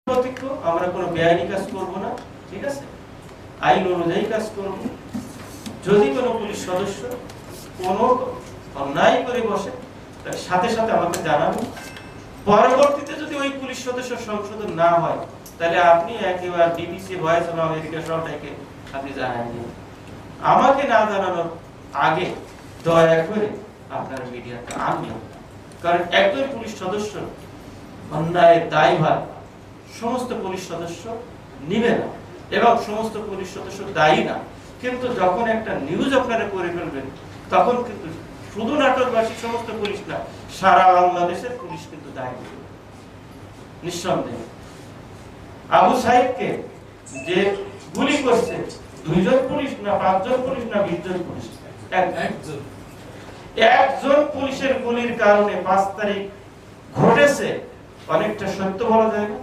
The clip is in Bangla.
আমরা কোনো বেআইনি কাজ করব না, ঠিক আছে, আইন অনুযায়ী কাজ করব। যদি কোনো পুলিশ সদস্য কোনো অন্যায় করে বসে তার সাথে সাথে আমাকে জানাবেন। পরবর্তীতে যদি ওই পুলিশ সদস্য সংশোধন না হয় তাহলে আপনি একেবারে বিবিসি, ভয়েস অফ আমেরিকা সবটাকে আপনি জানান দিন। আমাকে না জানানোর আগে দয়া করে আপনার মিডিয়াতে আনবেন, কারণ একজন পুলিশ সদস্য অন্যায়ের দায়ভার সমস্ত পুলিশ সদস্য নিবে না এবং সমস্ত পুলিশ সদস্য দায়ী না। কিন্তু যখন একটা নিউজ আপনারা করে ফেলবেন তখন কিন্তু শুধু নাটোরবাসী সমস্ত পুলিশ না, সারা বাংলাদেশের পুলিশ কিন্তু দায়ী নিঃসন্দেহে। আবু সাইদকে যে গুলি করছে 2 জন পুলিশ না, 5 জন পুলিশ না, 20 জন পুলিশ, একজন পুলিশের গুলির কারণে 5 তারিখ ঘটেছে, অনেকটা সত্য বলা যায় না।